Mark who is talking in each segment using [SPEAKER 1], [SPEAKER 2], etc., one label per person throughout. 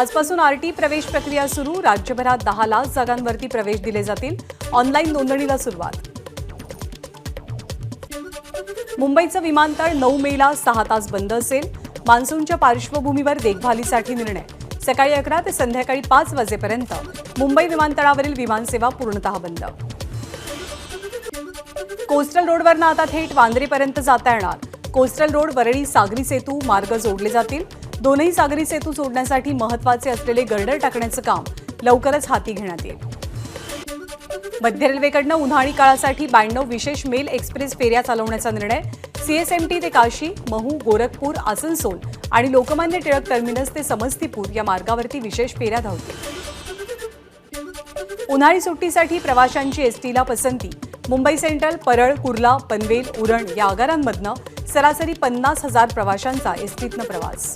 [SPEAKER 1] आजपासून आरटी प्रवेश प्रक्रिया सुरू। राज्यभरात 10 लाख जागांवरती प्रवेश दिले जातील। ऑनलाईन नोंदणीला सुरुवात। मुंबईचं विमानतळ 9 मेला 6 तास बंद असेल। मान्सूनच्या पार्श्वभूमीवर देखभालीसाठी निर्णय। सकाळी 11 ते संध्याकाळी 5 वाजेपर्यंत मुंबई विमानतळावरील विमानसेवा पूर्णतः बंद। कोस्टल रोडवरनं आता थेट वांद्रेपर्यंत जाता येणार। कोस्टल रोड वरळी सागरी सेतू मार्ग जोडले जातील। दोनही सागरी सेतू जोडण्यासाठी महत्त्वाचे असलेले गर्डर टाकण्याचं काम लवकरच हाती घेण्यात येईल। मध्य रेल्वेकडनं उन्हाळी काळासाठी 92 विशेष मेल एक्सप्रेस फेऱ्या चालवण्याचा निर्णय। सीएसएमटी ते काशी, महू, गोरखपूर, आसनसोल आणि लोकमान्य टिळक टर्मिनस ते समस्तीपूर या मार्गावरती विशेष फेऱ्या धावतील। उन्हाळी सुट्टीसाठी प्रवाशांची एसटीला पसंती। मुंबई सेंट्रल, परळ, कुर्ला, पनवेल, उरण या आगारांमधनं सरासरी 50,000 प्रवाशांचा एसटीतनं प्रवास।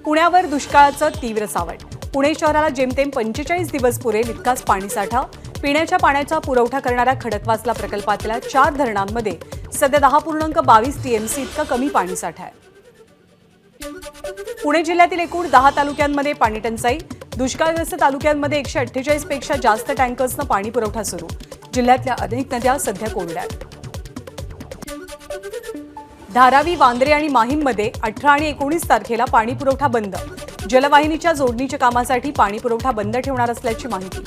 [SPEAKER 1] पुण्यावर दुष्काळाचं तीव्र सावट। पुणे शहराला जेमतेम 45 दिवस पुरेल इतकाच पाणीसाठा। पिण्याच्या पाण्याचा पुरवठा करणाऱ्या खडकवासला प्रकल्पातल्या 4 धरणांमध्ये सध्या 10.22 टीएमसी इतका कमी पाणीसाठा आहे। पुणे जिल्ह्यातील एकूण 10 तालुक्यांमध्ये पाणी टंचाई। दुष्काळग्रस्त तालुक्यांमध्ये 148 पेक्षा जास्त टँकर्सनं पाणी पुरवठा सुरू। जिल्ह्यातल्या अनेक नद्या सध्या कोरड्या आहेत। धारावी, वांद्रे आणि माहीममध्ये 18 आणि 19 तारखेला पाणी पुरवठा बंद। जलवाहिनीच्या जोडणीच्या कामासाठी पाणी पुरवठा बंद ठेवणार असल्याची माहिती।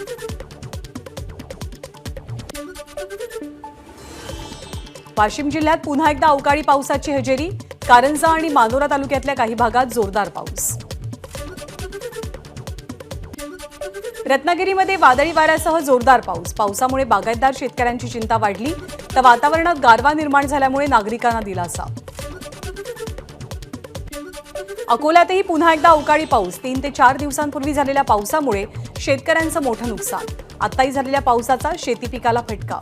[SPEAKER 1] वाशिम जिल्ह्यात पुन्हा एकदा अवकाळी पावसाची हजेरी। कारंजा आणि मानोरा तालुक्यातल्या काही भागात जोरदार पाऊस। रत्नागिरीमध्ये वादळी वाऱ्यासह जोरदार पाऊस। पावसामुळे बागायतदार शेतकऱ्यांची चिंता वाढली तर वातावरणात गारवा निर्माण झाल्यामुळे नागरिकांना दिलासा। अकोल्यातही पुन्हा एकदा अवकाळी पाऊस। 3 ते 4 दिवसांपूर्वी झालेल्या पावसामुळे शेतकऱ्यांचं मोठं नुकसान। आताही झालेल्या पावसाचा शेती पिकाला फटका।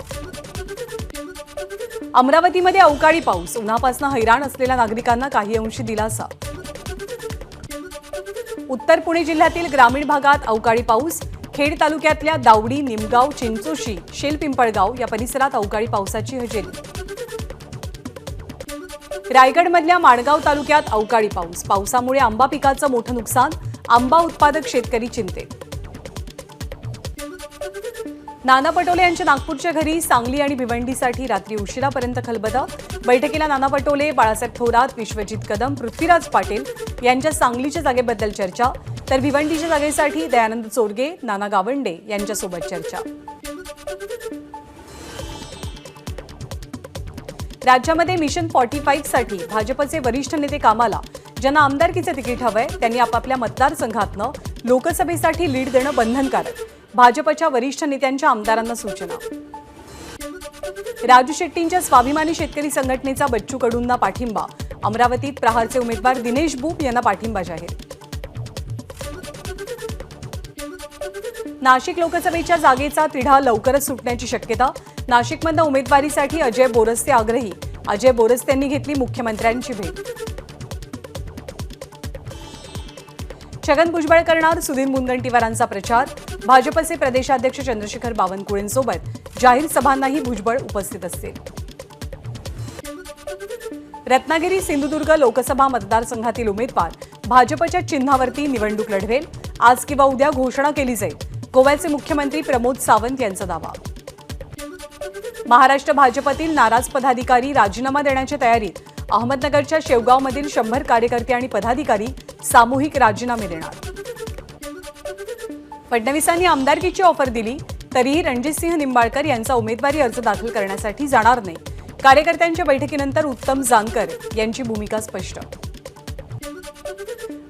[SPEAKER 1] अमरावतीमध्ये अवकाळी पाऊस। उन्हापासून हैराण असलेल्या नागरिकांना काही अंशी दिलासा। उत्तर पुणे जिल्ह्यातील ग्रामीण भागात अवकाळी पाऊस। खेड तालुक्यातल्या दावडी, निमगाव, चिंचोशी, शेलपिंपळगाव या परिसरात अवकाळी पावसाची हजेरी। रायगडमधल्या माणगाव तालुक्यात अवकाळी पाऊस। पावसामुळे आंबा पिकाचं मोठं नुकसान। आंबा उत्पादक शेतकरी चिंतेत। नाना पटोले यांच्या नागपूरच्या घरी सांगली आणि भिवंडीसाठी रात्री उशिरापर्यंत खलबतं। बैठकीला नाना पटोले, बाळासाहेब थोरात, विश्वजित कदम, पृथ्वीराज पाटील यांच्या सांगलीच्या जागेबद्दल चर्चा, तर भिवंडीच्या जागेसाठी दयानंद चोरगे, नाना गावंडे यांच्यासोबत चर्चा। राज्यामध्ये मिशन 45 साठी भाजपचे वरिष्ठ नेते कामाला। ज्यांना आमदारकीचे तिकीट हवंय त्यांनी आपापल्या मतदारसंघातनं लोकसभेसाठी लीड देणं बंधनकारक। भाजपच्या वरिष्ठ नेत्यांच्या आमदारांना सूचना। राजू शेट्टींच्या स्वाभिमानी शेतकरी संघटनेचा बच्चू कडूंना पाठिंबा। अमरावतीत प्रहारचे उमेदवार दिनेश बुप यांना पाठिंबा जाहीर। नाशिक लोकसभेच्या जागेचा तिढा लवकरच सुटण्याची शक्यता। नाशिकमधल्या उमेदवारीसाठी अजय बोरस्ते आग्रही। अजय बोरस्ते यांनी घेतली मुख्यमंत्र्यांची भेट। छगन भुजबळ करणार सुधीर मुनगंटीवारांचा प्रचार। भाजपचे प्रदेशाध्यक्ष चंद्रशेखर बावनकुळेंसोबत जाहीर सभांनाही भुजबळ उपस्थित असतील। रत्नागिरी, सिंधुदुर्ग लोकसभा मतदारसंघातील उमेदवार भाजपच्या चिन्हावरती निवडणूक लढवेल। आज किंवा उद्या घोषणा केली जाईल। गोव्याचे मुख्यमंत्री प्रमोद सावंत यांचा दावा। महाराष्ट्र भाजपतील नाराज पदाधिकारी राजीनामा देण्याच्या तयारीत। अहमदनगरच्या शेवगावमधील 100 कार्यकर्ते आणि पदाधिकारी सामूहिक राजीनामे देणार। फडणवीसांनी आमदारकीची ऑफर दिली तरीही रणजितसिंह निंबाळकर यांचा उमेदवारी अर्ज दाखल करण्यासाठी जाणार नाही। कार्यकर्त्यांच्या बैठकीनंतर उत्तम जानकर यांची भूमिका स्पष्ट।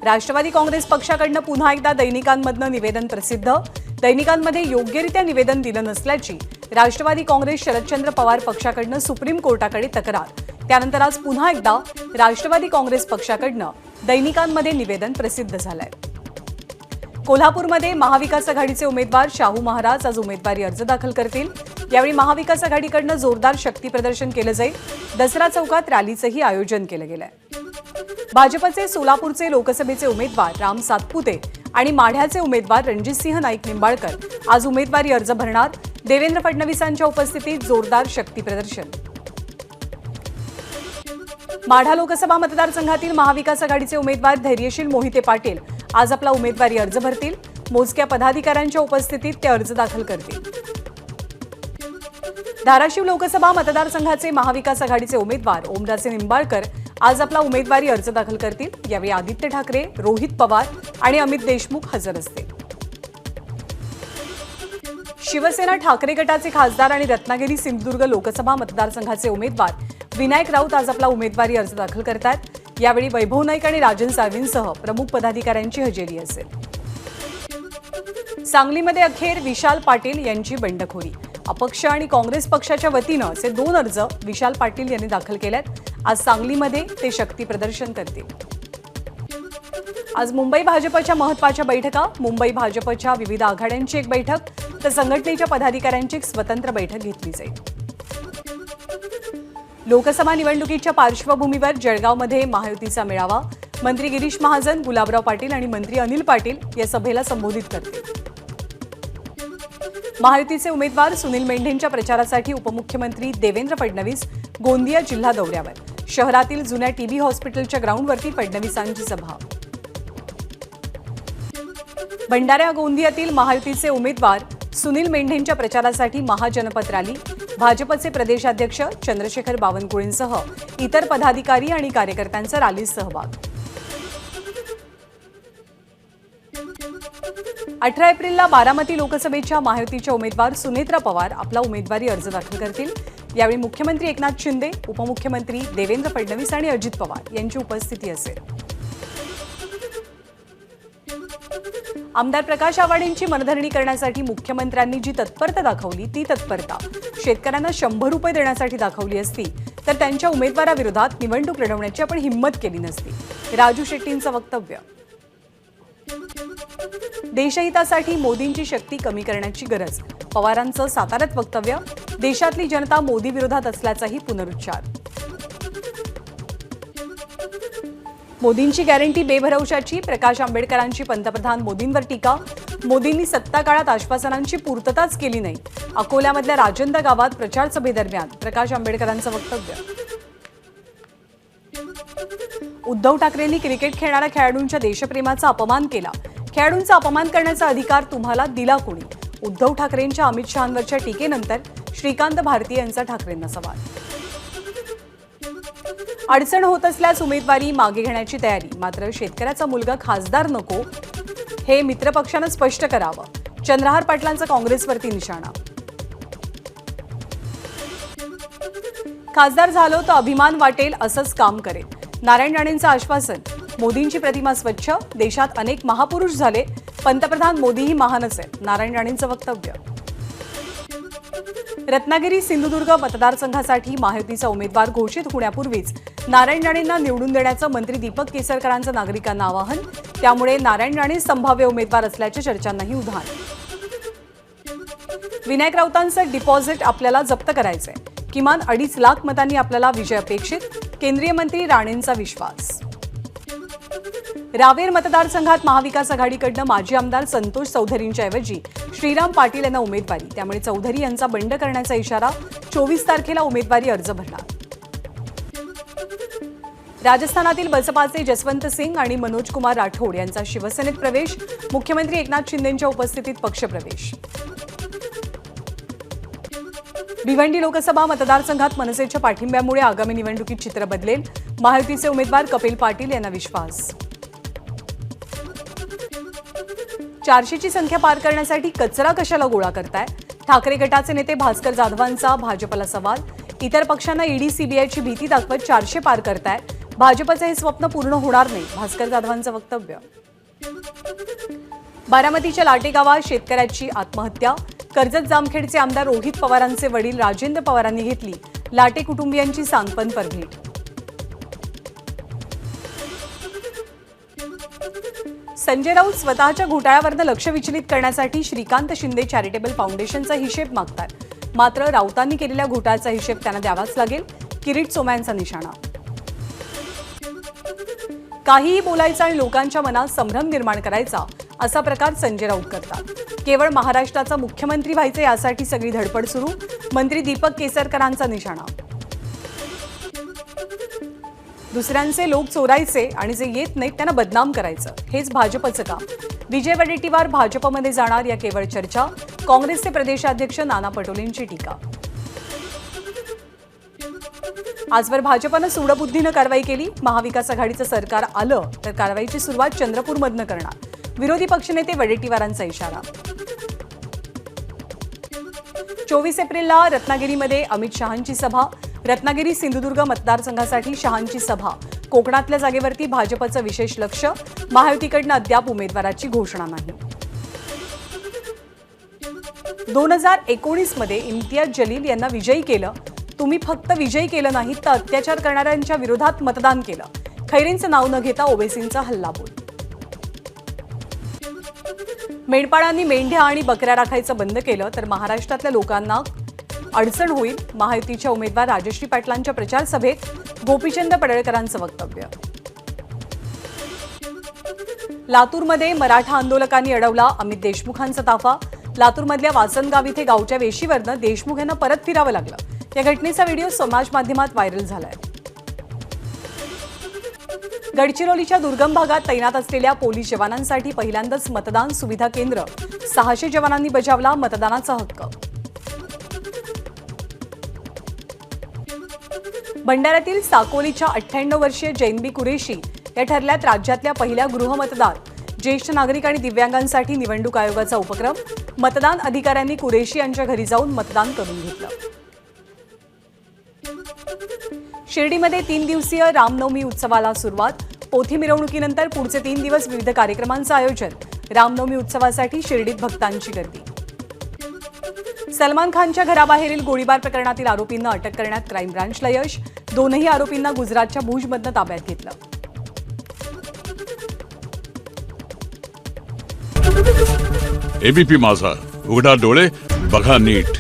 [SPEAKER 1] राष्ट्रवादी काँग्रेस पक्षाकडनं पुन्हा एकदा दैनिकांमधनं निवेदन प्रसिद्ध। दैनिकांमध्ये योग्यरित्या निवेदन दिलं नसल्याची राष्ट्रवादी काँग्रेस शरदचंद्र पवार पक्षाकडनं सुप्रीम कोर्टाकडे तक्रार। त्यानंतर आज पुन्हा एकदा राष्ट्रवादी काँग्रेस पक्षाकडनं दैनिकांमध्ये निवेदन प्रसिद्ध झालंय। कोल्हापूरमध्ये महाविकास आघाडीचे उमेदवार शाहू महाराज आज उमेदवारी अर्ज दाखल करतील। यावेळी महाविकास आघाडीकडनं जोरदार शक्ती प्रदर्शन केलं जाईल। दसरा चौकात रॅलीचंही आयोजन केलं गेलंय। भाजपचे सोलापूरचे लोकसभेचे उमेदवार राम सातपुते आणि माढ्याचे उमेदवार रणजितसिंह नाईक निंबाळकर आज उमेदवारी अर्ज भरणार। देवेंद्र फडणवीसांच्या उपस्थितीत जोरदार शक्ती प्रदर्शन। माढा लोकसभा मतदारसंघातील महाविकास आघाडीचे उमेदवार धैर्यशील मोहिते पाटील आज आपला उमेदवारी अर्ज भरतील। मोजक्या पदाधिकाऱ्यांच्या उपस्थितीत ते अर्ज दाखल करतील। धाराशिव लोकसभा मतदारसंघाचे महाविकास आघाडीचे उमेदवार ओमराजे निंबाळकर आज आपला उमेदवारी अर्ज दाखल करतील। यावेळी आदित्य ठाकरे, रोहित पवार आणि अमित देशमुख हजर असतील। शिवसेना ठाकरे गटाचे खासदार आणि रत्नागिरी सिंधुदुर्ग लोकसभा मतदारसंघाचे उमेदवार विनायक राऊत आज आपला उमेदवारी अर्ज दाखल करतात। यावेळी वैभव नाईक आणि राजन साळवींसह प्रमुख पदाधिकाऱ्यांची हजेरी असेल। सांगलीमध्ये अखेर विशाल पाटील यांची बंडखोरी। अपक्ष आणि काँग्रेस पक्षाच्या वतीनं असे 2 अर्ज विशाल पाटील यांनी दाखल केलेत। आज सांगलीमध्ये ते शक्ती प्रदर्शन करतील। आज मुंबई भाजपच्या महत्त्वाच्या बैठका। मुंबई भाजपच्या विविध आघाड्यांची एक बैठक तर संघटनेच्या पदाधिकाऱ्यांची एक स्वतंत्र बैठक घेतली जाईल। लोकसभा निवडणुकीच्या पार्श्वभूमीवर जळगावमध्ये महायुतीचा मेळावा। मंत्री गिरीश महाजन, गुलाबराव पाटील आणि मंत्री अनिल पाटील या सभेला संबोधित करतील। महायुतीचे उमेदवार सुनील मेंढेंच्या प्रचारासाठी उपमुख्यमंत्री देवेंद्र फडणवीस गोंदिया जिल्हा दौऱ्यावर। शहरातील जुन्या टीबी हॉस्पिटलच्या ग्राउंडवरती फडणवीसांची सभा। भंडारा गोंदियातील महायुतीचे उमेदवार सुनील मेंढेंच्या प्रचारासाठी महाजनपथ रॅली। भाजपचे प्रदेशाध्यक्ष चंद्रशेखर बावनकुळेंसह इतर पदाधिकारी आणि कार्यकर्त्यांचा रॅलीत सहभाग। 18 एप्रिलला बारामती लोकसभेच्या महायुतीच्या उमेदवार सुनेत्रा पवार आपला उमेदवारी अर्ज दाखल करतील। यावेळी मुख्यमंत्री एकनाथ शिंदे, उपमुख्यमंत्री देवेंद्र फडणवीस आणि अजित पवार यांची उपस्थिती असेल। आमदार प्रकाश आवाडेंची मनधरणी करण्यासाठी मुख्यमंत्र्यांनी जी तत्परता दाखवली ती तत्परता शेतकऱ्यांना 100 रुपये देण्यासाठी दाखवली असती तर त्यांच्या उमेदवाराविरोधात निवडणूक लढवण्याची आपण हिंमत केली नसती। राजू शेट्टींचं वक्तव्य। देशहितासाठी मोदींची शक्ती कमी करण्याची गरज, पवारांचं साताऱ्यात वक्तव्य। देशातली जनता मोदी विरोधात असल्याचाही पुनरुच्चार। मोदींची गॅरंटी बेभरवशाची, प्रकाश आंबेडकरांची पंतप्रधान मोदींवर टीका। मोदींनी सत्ता काळात आश्वासनांची पूर्तताच केली नाही। अकोल्यामधल्या राजंद गावात प्रचार सभेदरम्यान प्रकाश आंबेडकरांचं वक्तव्य। उद्धव ठाकरेंनी क्रिकेट खेळणाऱ्या खेळाडूंच्या देशप्रेमाचा अपमान केला। खेळाडूंचा अपमान करण्याचा अधिकार तुम्हाला दिला कोणी? उद्धव ठाकरेंच्या अमित शहांवरच्या टीकेनंतर श्रीकांत भारती यांचा ठाकरेंना सवाल। अडचण होत असल्यास उमेदवारी मागे घेण्याची तयारी, मात्र शेतकऱ्याचा मुलगा खासदार नको हे मित्रपक्षानं स्पष्ट करावं। चंद्रहार पाटलांचा काँग्रेसवरती निशाणा। खासदार झालो तर अभिमान वाटेल असंच काम करेल, नारायण राणेंचं आश्वासन। मोदींची प्रतिमा स्वच्छ, देशात अनेक महापुरुष झाले, पंतप्रधान मोदीही महानच आहेत, नारायण राणेंचं वक्तव्य। रत्नागिरी सिंधुदुर्ग मतदारसंघासाठी महायुतीचा उमेदवार घोषित होण्यापूर्वीच नारायण राणेंना निवडून देण्याचं मंत्री दीपक केसरकरांचं नागरिकांना आवाहन। त्यामुळे नारायण राणे संभाव्य उमेदवार असल्याच्या चर्चांनाही उधाण। विनायक राऊतांचं डिपॉझिट आपल्याला जप्त करायचंय, किमान 2.5 लाख मतांनी आपल्याला विजय अपेक्षित, केंद्रीय मंत्री राणेंचा विश्वास। रावेर मतदारसंघात महाविकास आघाडीकडनं माजी आमदार संतोष चौधरींच्या ऐवजी श्रीराम पाटील यांना उमेदवारी, त्यामुळे चौधरी यांचा बंड करण्याचा इशारा। 24 तारखेला उमेदवारी अर्ज भरणार। राजस्थानातील बसपाचे जसवंत सिंग आणि मनोज कुमार राठोड यांचा शिवसेनेत प्रवेश। मुख्यमंत्री एकनाथ शिंदेंच्या उपस्थितीत पक्षप्रवेश। भिवंडी लोकसभा मतदारसंघात मनसेच्या पाठिंब्यामुळे आगामी निवडणुकीत चित्र बदलेल। महायुतीचे उमेदवार कपिल पाटील यांना विश्वास। 400ची संख्या पार करण्यासाठी कचरा कशाला गोळा करताय? ठाकरे गटाचे नेते भास्कर जाधवांचा भाजपला सवाल। इतर पक्षांना ईडी सीबीआयची भीती दाखवत 400 पार करताय, भाजपचे हे स्वप्न पूर्ण होणार नाही, भास्कर जाधवांचं वक्तव्य। बारामतीच्या लाटे गावात शेतकऱ्याची आत्महत्या। कर्जत जामखेडचे आमदार रोहित पवारांचे वडील राजेंद्र पवारांनी घेतली लाटे कुटुंबियांची सांत्वन भेट। संजय राऊत स्वतःच्या घोटाळ्यावरनं लक्ष विचलित करण्यासाठी श्रीकांत शिंदे चॅरिटेबल फाउंडेशनचा हिशेब मागतात, मात्र राऊतांनी केलेल्या घोटाळ्याचा हिशेब त्यांना द्यावाच लागेल, किरीट सोमय्यांचा निशाणा। काहीही बोलायचं आणि लोकांच्या मनात संभ्रम निर्माण करायचा असा प्रकार संजय राऊत करतात। केवळ महाराष्ट्राचा मुख्यमंत्री व्हायचे यासाठी सगळी धडपड सुरू, मंत्री दीपक केसरकरांचा निशाणा। दुसऱ्यांचे लोक चोरायचे आणि जे येत नाहीत त्यांना बदनाम करायचं, हेच भाजपचं काम. विजय वडेट्टीवार भाजपमध्ये जाणार या केवळ चर्चा. काँग्रेसचे प्रदेशाध्यक्ष नाना पटोलेंची टीका. आजवर भाजपनं सूडबुद्धीनं कारवाई केली. महाविकास आघाडीचं सरकार आलं तर कारवाईची सुरुवात चंद्रपूरमधनं करणार. विरोधी पक्षनेते वडेट्टीवारांचा इशारा. 24 एप्रिलला रत्नागिरीमध्ये अमित शहांची सभा. रत्नागिरी सिंधुदुर्ग मतदारसंघासाठी शहांची सभा. कोकणातल्या जागेवरती भाजपचं विशेष लक्ष. महायुतीकडनं अद्याप उमेदवाराची घोषणा नाही. 2019 मध्ये इम्तियाज जलील यांना विजयी केलं. तुम्ही फक्त विजयी केलं नाही तर अत्याचार करणाऱ्यांच्या विरोधात मतदान केलं. खैरेंचं नाव न घेता ओवेसींचा हल्लाबोल. मेंढपाळांनी मेंढ्या आणि बकऱ्या राखायचं बंद केलं तर महाराष्ट्रातल्या लोकांना अडचण होईल. महायुतीच्या उमेदवार राजश्री पाटलांच्या प्रचार सभेत गोपीचंद पडळकरांचं वक्तव्य. लातूरमध्ये मराठा आंदोलकांनी अडवला अमित देशमुखांचा ताफा. लातूरमधल्या वासनगाव इथे गावच्या वेशीवरनं देशमुख यांना परत फिरावं लागलं. या घटनेचा व्हिडिओ समाज माध्यमात व्हायरल झालाय. गडचिरोलीच्या दुर्गम भागात तैनात असलेल्या पोलीस जवानांसाठी पहिल्यांदाच मतदान सुविधा केंद्र. 600 जवानांनी बजावला मतदानाचा हक्क. भंडाऱ्यातील साकोलीच्या 98 वर्षीय जैनबी कुरेशी या ठरल्यात राज्यातल्या पहिल्या गृहमतदार. ज्येष्ठ नागरिक आणि दिव्यांगांसाठी निवडणूक आयोगाचा उपक्रम. मतदान अधिकाऱ्यांनी कुरेशी यांच्या घरी जाऊन मतदान करून घेतलं. शिर्डीमध्ये 3 दिवसीय रामनवमी उत्सवाला सुरुवात. पोथी मिरवणुकीनंतर पुढचे 3 दिवस विविध कार्यक्रमांचं आयोजन. रामनवमी उत्सवासाठी शिर्डीत भक्तांची गर्दी. सलमान खानच्या घराबाहेरील गोळीबार प्रकरणातील आरोपींना अटक करण्यात क्राईम ब्रांचला यश. 2ही आरोपींना गुजरातच्या भुजमधनं ताब्यात घेतलं.
[SPEAKER 2] एबीपी माझा, उघडा डोळे बघा नीट.